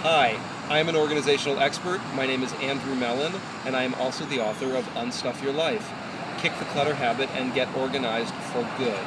Hi, I am an organizational expert. My name is Andrew Mellen, and I am also the author of Unstuff Your Life. Kick the clutter habit and get organized for good.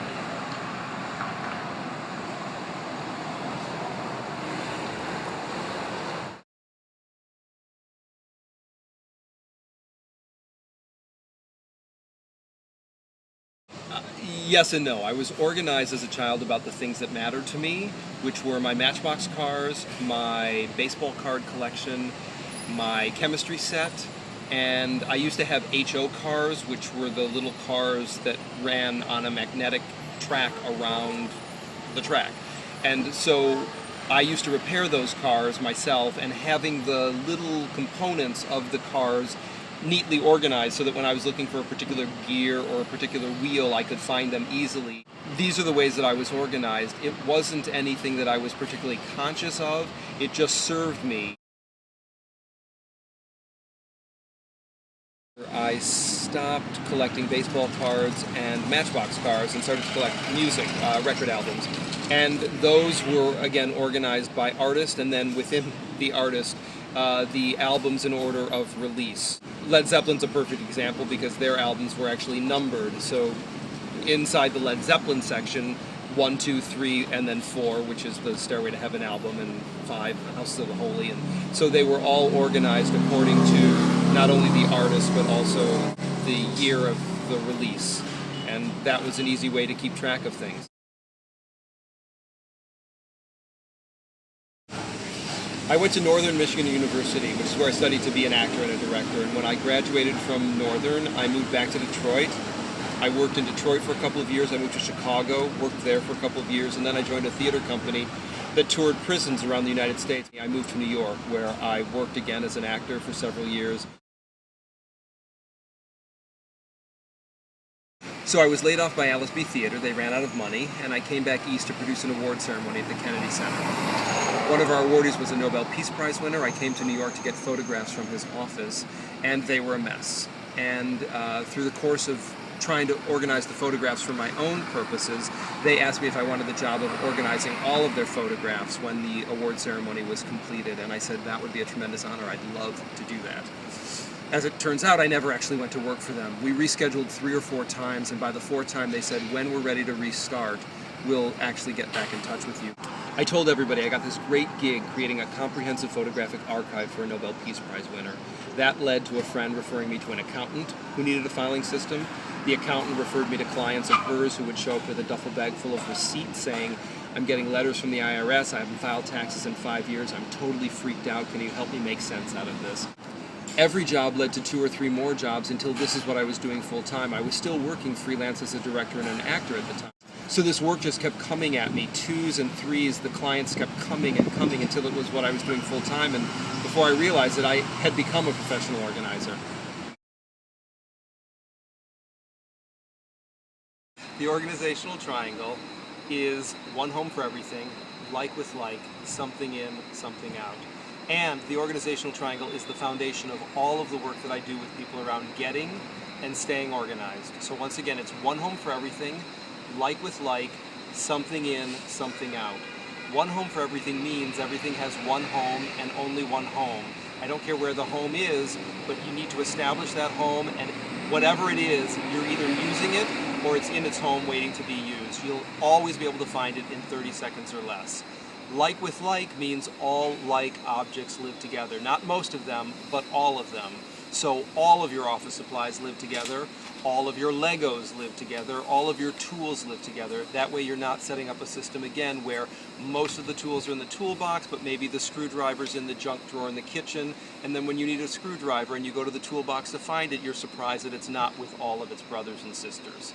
Yes and no. I was organized as a child about the things that mattered to me, which were my Matchbox cars, my baseball card collection, my chemistry set, and I used to have HO cars, which were the little cars that ran on a magnetic track around the track. And so I used to repair those cars myself, and having the little components of the cars neatly organized so that when I was looking for a particular gear or a particular wheel, I could find them easily. These are the ways that I was organized. It wasn't anything that I was particularly conscious of. It just served me. I stopped collecting baseball cards and Matchbox cars and started to collect music, record albums. And those were, again, organized by artist, and then within the artist, the albums in order of release. Led Zeppelin's a perfect example because their albums were actually numbered. So inside the Led Zeppelin section, 1, 2, 3, and then 4, which is the Stairway to Heaven album, and 5, House of the Holy. And so they were all organized according to not only the artist, but also the year of the release. And that was an easy way to keep track of things. I went to Northern Michigan University, which is where I studied to be an actor and a director. And when I graduated from Northern, I moved back to Detroit. I worked in Detroit for a couple of years. I moved to Chicago, worked there for a couple of years, and then I joined a theater company that toured prisons around the United States. I moved to New York, where I worked again as an actor for several years. So I was laid off by Alice B. Theater. They ran out of money, and I came back east to produce an award ceremony at the Kennedy Center. One of our awardees was a Nobel Peace Prize winner. I came to New York to get photographs from his office, and they were a mess. And through the course of trying to organize the photographs for my own purposes, they asked me if I wanted the job of organizing all of their photographs when the award ceremony was completed, and I said that would be a tremendous honor. I'd love to do that. As it turns out, I never actually went to work for them. We rescheduled 3 or 4 times, and by the 4th time they said, when we're ready to restart, we'll actually get back in touch with you. I told everybody I got this great gig creating a comprehensive photographic archive for a Nobel Peace Prize winner. That led to a friend referring me to an accountant who needed a filing system. The accountant referred me to clients of hers who would show up with a duffel bag full of receipts saying, I'm getting letters from the IRS, I haven't filed taxes in 5 years, I'm totally freaked out, can you help me make sense out of this? Every job led to 2 or 3 more jobs until this is what I was doing full time. I was still working freelance as a director and an actor at the time. So this work just kept coming at me, 2s and 3s, the clients kept coming and coming until it was what I was doing full time, and before I realized it, I had become a professional organizer. The organizational triangle is one home for everything, like with like, something in, something out. And the organizational triangle is the foundation of all of the work that I do with people around getting and staying organized. So once again, it's one home for everything, like with like, something in, something out. One home for everything means everything has one home and only one home. I don't care where the home is, but you need to establish that home, and whatever it is, you're either using it or it's in its home waiting to be used. You'll always be able to find it in 30 seconds or less. Like with like means all like objects live together. Not most of them, but all of them. So all of your office supplies live together, all of your Legos live together, all of your tools live together. That way you're not setting up a system again where most of the tools are in the toolbox, but maybe the screwdriver's in the junk drawer in the kitchen, and then when you need a screwdriver and you go to the toolbox to find it, you're surprised that it's not with all of its brothers and sisters.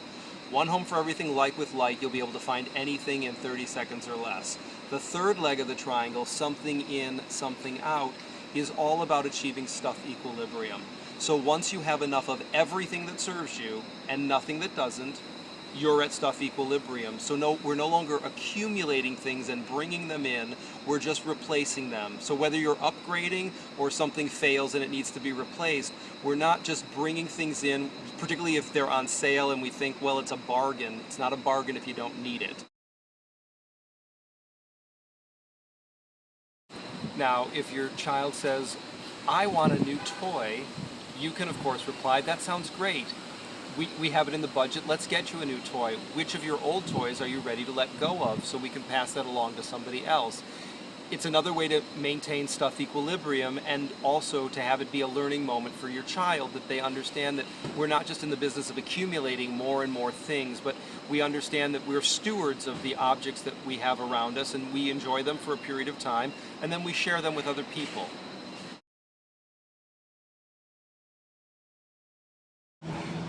One home for everything, like with like, you'll be able to find anything in 30 seconds or less. The third leg of the triangle, something in, something out, is all about achieving stuff equilibrium. So once you have enough of everything that serves you and nothing that doesn't, you're at stuff equilibrium. So we're no longer accumulating things and bringing them in, we're just replacing them. So whether you're upgrading or something fails and it needs to be replaced, we're not just bringing things in, particularly if they're on sale and we think, well, it's a bargain. It's not a bargain if you don't need it. Now, if your child says, I want a new toy, you can of course reply, that sounds great. We have it in the budget, let's get you a new toy. Which of your old toys are you ready to let go of so we can pass that along to somebody else? It's another way to maintain stuff equilibrium, and also to have it be a learning moment for your child, that they understand that we're not just in the business of accumulating more and more things, but we understand that we're stewards of the objects that we have around us, and we enjoy them for a period of time, and then we share them with other people.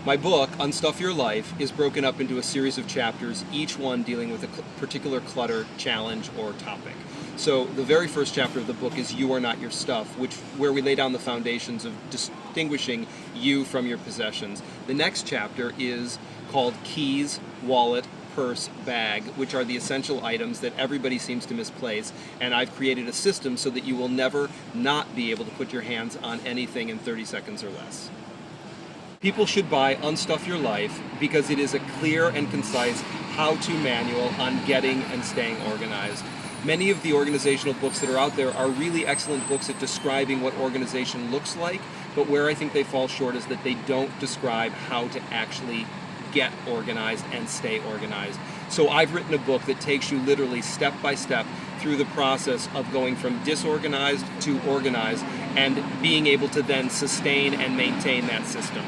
My book, Unstuff Your Life, is broken up into a series of chapters, each one dealing with a particular clutter, challenge, or topic. So the very first chapter of the book is You Are Not Your Stuff, where we lay down the foundations of distinguishing you from your possessions. The next chapter is called Keys, Wallet, Purse, Bag, which are the essential items that everybody seems to misplace, and I've created a system so that you will never not be able to put your hands on anything in 30 seconds or less. People should buy Unstuff Your Life because it is a clear and concise how-to manual on getting and staying organized. Many of the organizational books that are out there are really excellent books at describing what organization looks like, but where I think they fall short is that they don't describe how to actually get organized and stay organized. So I've written a book that takes you literally step by step through the process of going from disorganized to organized, and being able to then sustain and maintain that system.